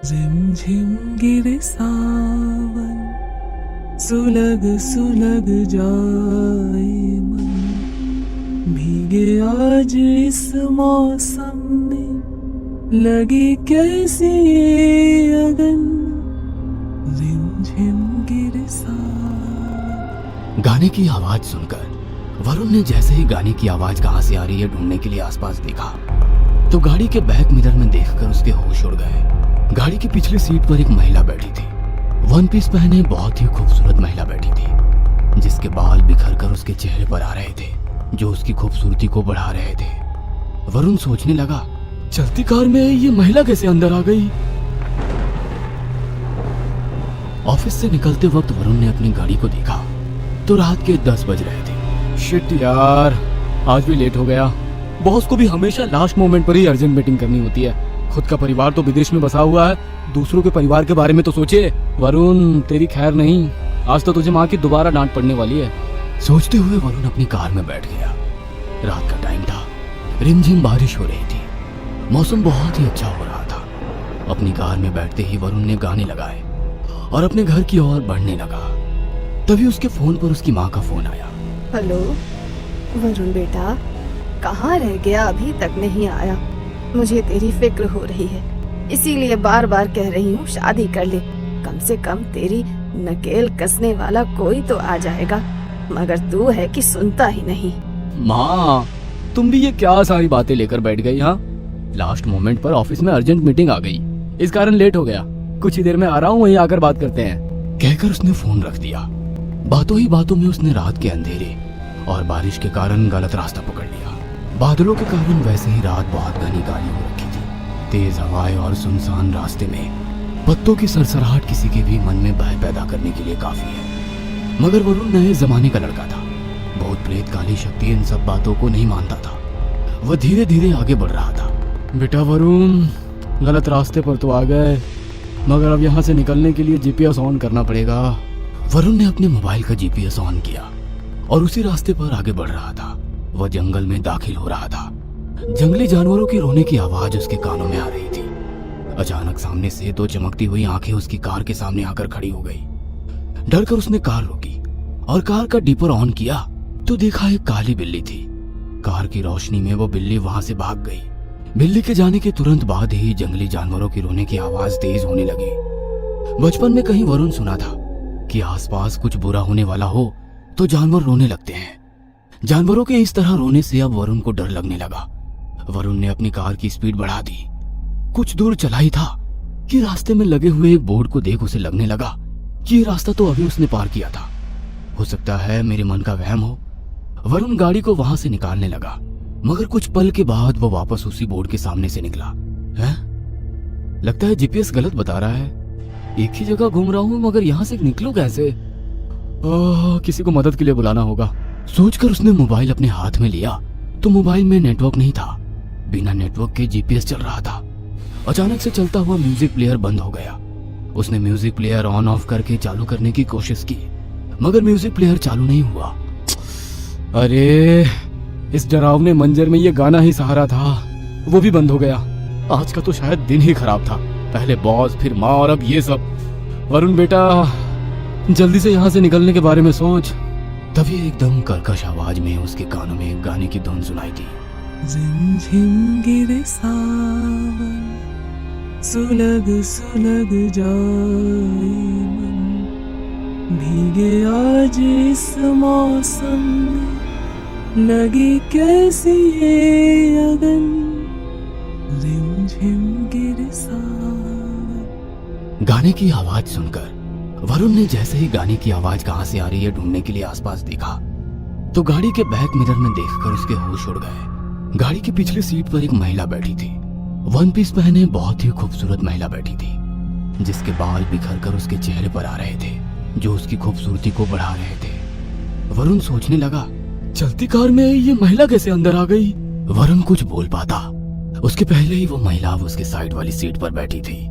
रिमझिम गिरे सावन, सुलग सुलग जाए मन, भीगे आज इस मौसम में, लगी कैसी ये अगन, रिमझिम गिरे सावन। गाने की आवाज सुनकर वरुण ने जैसे ही गाने की आवाज कहां से आ रही है ढूंढने के लिए आसपास देखा तो गाड़ी के बैक मिरर में देखकर उसके होश उड़ गए। गाड़ी की पिछली सीट पर एक महिला बैठी थी। वन पीस पहने बहुत ही खूबसूरत महिला बैठी थी, जिसके बाल बिखर कर उसके चेहरे पर आ रहे थे, जो उसकी खूबसूरती को बढ़ा रहे थे। वरुण सोचने लगा, चलती कार में ये महिला कैसे अंदर आ गई। ऑफिस से निकलते वक्त वरुण ने अपनी गाड़ी को देखा तो रात के 10 बज रहे थे। शिट यार, आज भी लेट हो गया। बॉस को भी हमेशा लास्ट मोमेंट पर ही अर्जेंट मीटिंग करनी होती है। खुद का परिवार तो विदेश में बसा हुआ है, दूसरों के परिवार के बारे में तो सोचे। वरुण, तेरी खैर नहीं, आज तो तुझे माँ की दोबारा डांट पड़ने वाली है। सोचते हुए वरुण अपनी कार में बैठ गया। रात का टाइम था, रिमझिम बारिश हो रही थी, मौसम बहुत ही अच्छा हो रहा था। अपनी कार में बैठते ही वरुण ने गाने लगाए और अपने घर की ओर बढ़ने लगा। तभी उसके फोन पर उसकी माँ का फोन आया। हेलो वरुण बेटा, कहाँ रह गया, अभी तक नहीं आया। मुझे तेरी फिक्र हो रही है, इसीलिए बार बार कह रही हूँ शादी कर ले। कम से कम तेरी नकेल कसने वाला कोई तो आ जाएगा, मगर तू है कि सुनता ही नहीं। माँ, तुम भी ये क्या सारी बातें लेकर बैठ गई। हाँ, लास्ट मोमेंट पर ऑफिस में अर्जेंट मीटिंग आ गई, इस कारण लेट हो गया। कुछ ही देर में आ रहा हूँ, वहीं आकर बात करते हैं, कहकर उसने फोन रख दिया। बातों ही बातों में उसने रात के अंधेरे और बारिश के कारण गलत रास्ता पकड़ लिया। बादलों के कारण वैसे ही रात बहुत घनी काली हो रखी थी। तेज हवाएं और सुनसान रास्ते में पत्तों की सरसराहट किसी के भी मन में भय पैदा करने के लिए काफी है। मगर वरुण नए जमाने का लड़का था। भूत प्रेत काली शक्ति इन सब बातों को नहीं मानता था। वह धीरे धीरे आगे बढ़ रहा था। बेटा वरुण, गलत रास्ते पर तो आ गए, मगर अब यहाँ से निकलने के लिए जीपीएस ऑन करना पड़ेगा। वरुण ने अपने मोबाइल का जीपीएस ऑन किया और उसी रास्ते पर आगे बढ़ रहा था। वह जंगल में दाखिल हो रहा था। जंगली जानवरों की रोने की आवाज उसके कानों में आ रही थी। अचानक सामने से दो चमकती हुई आंखें उसकी कार के सामने आकर खड़ी हो गई। डरकर उसने कार रोकी और कार का डीपर ऑन किया तो देखा एक काली बिल्ली थी। कार की रोशनी में वो बिल्ली वहां से भाग गई। बिल्ली के जाने के तुरंत बाद ही जंगली जानवरों की रोने की आवाज तेज होने लगी। बचपन में कहीं वरुण सुना था कि आसपास कुछ बुरा होने वाला हो तो जानवर रोने लगते हैं। जानवरों के इस तरह रोने से अब वरुण को डर लगने लगा। वरुण ने अपनी कार की स्पीड बढ़ा दी। कुछ दूर चला ही था कि रास्ते में लगे हुए एक बोर्ड को देख उसे लगने लगा कि ये रास्ता तो अभी उसने पार किया था। हो सकता है मेरे मन का वहम हो। वरुण गाड़ी को वहां से निकालने लगा, मगर कुछ पल के बाद वो वापस उसी बोर्ड के सामने से निकला। है? लगता है जीपीएस गलत बता रहा है। एक ही जगह घूम रहा हूं, मगर यहाँ से निकलूं कैसे? किसी को मदद के लिए बुलाना होगा। सोचकर उसने मोबाइल अपने हाथ में लिया तो मोबाइल में नेटवर्क नहीं था। बिना नेटवर्क के जीपीएस चल रहा था। अचानक से चलता हुआ म्यूजिक प्लेयर बंद हो गया। उसने म्यूजिक प्लेयर ऑन ऑफ करके चालू करने की कोशिश की, मगर म्यूजिक प्लेयर चालू नहीं हुआ। अरे, इस डरावने मंजर में ये गाना ही सहारा था, वो भी बंद हो गया। आज का तो शायद दिन ही खराब था। पहले बॉस, फिर माँ और अब ये सब। वरुण बेटा, जल्दी से यहाँ से निकलने के बारे में सोच। तभी एकदम कर्कश आवाज में उसके कानों में एक गाने की धुन सुनाई दी। रिमझिम गिरे सावन, सुलग सुलग जाए मन, भीगे आज इस मौसम में, लगी कैसी ये अगन, रिमझिम गिरे सावन। गाने की आवाज सुनकर वरुण ने जैसे ही गाने की आवाज कहां से आ रही है ढूंढने के लिए आसपास देखा तो गाड़ी के बैक मिरर में देखकर उसके होश उड़ गए। गाड़ी की पिछली सीट पर एक महिला बैठी थी। वन पीस पहने बहुत ही खूबसूरत महिला बैठी थी, जिसके बाल बिखर कर उसके चेहरे पर आ रहे थे, जो उसकी खूबसूरती को बढ़ा रहे थे। वरुण सोचने लगा, चलती कार में ये महिला कैसे अंदर आ गई। वरुण कुछ बोल पाता उसके पहले ही वो महिला उसके साइड वाली सीट पर बैठी थी।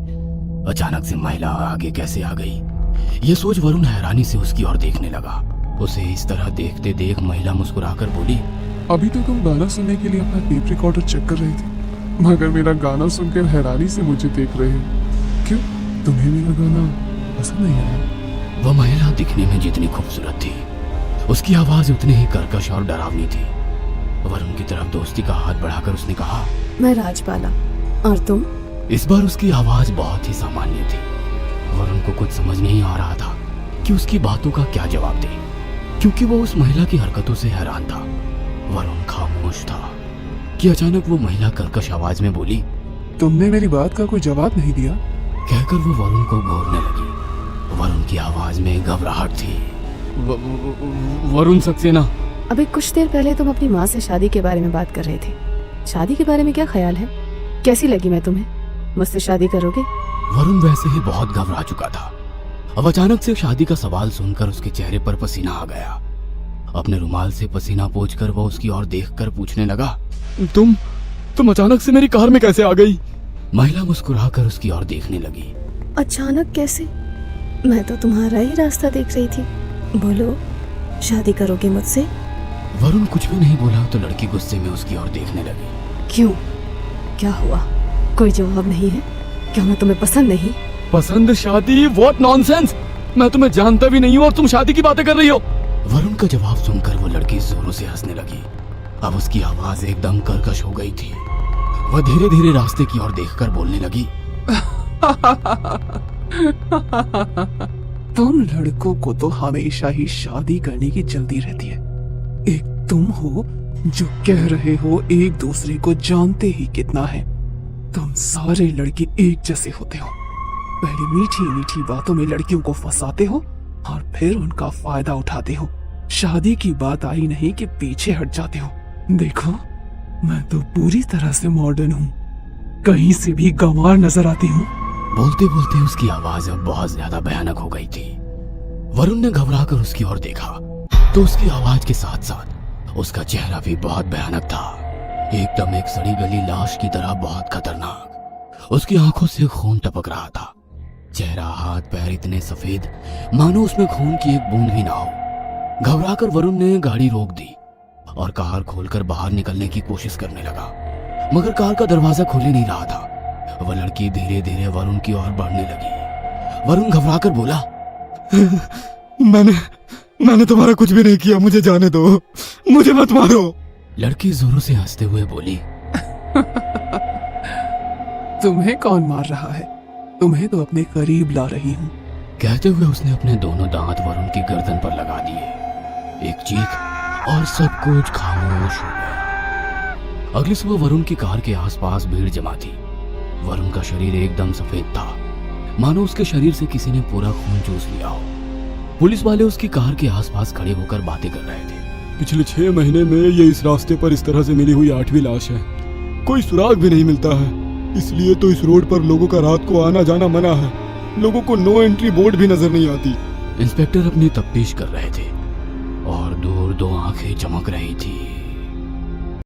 अचानक से महिला आगे कैसे आ गई, ये सोच वरुण हैरानी से उसकी ओर देखने लगा। उसे इस तरह देखते देख महिला मुस्कुराकर बोली, अभी तो तुम गाना सुनने के लिए अपना टेप रिकॉर्डर चेक कर रही थी, मगर मेरा गाना सुनकर हैरानी से मुझे देख रहे हो। क्यों? तुम्हें मेरा गाना पसंद नहीं आया? वह महिला दिखने में जितनी खूबसूरत थी, उसकी आवाज उतनी ही कर्कश और डरावनी थी। वरुण की तरफ दोस्ती का हाथ बढ़ाकर उसने कहा, मैं राजबाला, और तुम? इस बार उसकी आवाज बहुत ही सामान्य थी। वरुण को कुछ समझ नहीं आ रहा था कि उसकी बातों का क्या जवाब दे, क्योंकि वो उस महिला की हरकतों से हैरान था। वरुण खामोश था कि अचानक वो महिला कर्कश आवाज में बोली, तुमने मेरी बात का कोई जवाब नहीं दिया। कहकर वो वरुण को घूरने लगी। वरुण की आवाज में घबराहट थी। वरुण सक्सेना। अभी कुछ देर पहले तुम अपनी माँ से शादी के बारे में बात कर रहे थे। शादी के बारे में क्या ख्याल है? कैसी लगी मैं तुम्हें? मुझसे शादी करोगे? वरुण वैसे ही बहुत घबरा चुका था। अब अचानक से शादी का सवाल सुनकर उसके चेहरे पर पसीना आ गया। अपने रुमाल से पसीना पोंछकर वो उसकी ओर देखकर पूछने लगा, तुम अचानक से मेरी कार में कैसे आ गई? महिला मुस्कुराकर उसकी ओर देखने लगी। अचानक कैसे? मैं तो तुम्हारा ही रास्ता देख रही थी। बोलो, शादी करोगे मुझसे? वरुण कुछ भी नहीं बोला तो लड़की गुस्से में उसकी ओर देखने लगी। क्यों? क्या हुआ? कोई जवाब नहीं है? क्या मैं तुम्हें पसंद नहीं? पसंद? शादी? What nonsense! मैं तुम्हें जानता भी नहीं हूँ और तुम शादी की बातें कर रही हो। वरुण का जवाब सुनकर वो लड़की जोरों से हंसने लगी। अब उसकी आवाज एकदम कर्कश हो गई थी। वह धीरे धीरे रास्ते की ओर देखकर बोलने लगी, तुम लड़कों को तो हमेशा ही शादी करने की जल्दी रहती है। एक तुम हो जो कह रहे हो एक दूसरे को जानते ही कितना है। तुम सारे लड़के एक जैसे होते हो। पहले मीठी मीठी बातों में लड़कियों को फंसाते हो और फिर उनका फायदा उठाते हो। शादी की बात आई नहीं कि पीछे हट जाते हो। देखो, मैं तो पूरी तरह से मॉडर्न हूँ, कहीं से भी गंवार नजर आती हूँ। बोलते बोलते उसकी आवाज अब बहुत ज्यादा भयानक हो गई थी। वरुण ने घबराकर उसकी ओर देखा तो उसकी आवाज के साथ साथ उसका चेहरा भी बहुत भयानक था, एकदम एक सड़ी गली लाश की तरह बहुत खतरनाक। उसकी आंखों से खून टपक रहा था। चेहरा, हाथ पैर इतने सफेद मानो उसमें खून की एक बूंद भी ना हो। घबराकर वरुण ने गाड़ी रोक दी और कार खोलकर बाहर निकलने की कोशिश करने लगा, मगर कार का दरवाजा खुल ही नहीं रहा था। वह लड़की धीरे धीरे वरुण की ओर बढ़ने लगी। वरुण घबराकर बोला, मैंने तुम्हारा कुछ भी नहीं किया, मुझे जाने दो, मुझे मत मारो। लड़की जोरों से हंसते हुए बोली, तुम्हें कौन मार रहा है? तुम्हें तो अपने करीब ला रही हूँ। कहते हुए उसने अपने दोनों दांत वरुण की गर्दन पर लगा दिए। एक चीख और सब कुछ खामोश हो गया। अगली सुबह वरुण की कार के आसपास भीड़ जमा थी। वरुण का शरीर एकदम सफेद था, मानो उसके शरीर से किसी ने पूरा खून चूस लिया हो। पुलिस वाले उसकी कार के आसपास खड़े होकर बातें कर रहे थे। पिछले 6 महीने में ये इस रास्ते पर इस तरह से मिली हुई 8वीं लाश है। कोई सुराग भी नहीं मिलता है, इसलिए तो इस रोड पर लोगों का रात को आना जाना मना है। लोगों को नो एंट्री बोर्ड भी नजर नहीं आती। इंस्पेक्टर अपनी तफ्तीश कर रहे थे और दूर दो आंखें चमक रही थी।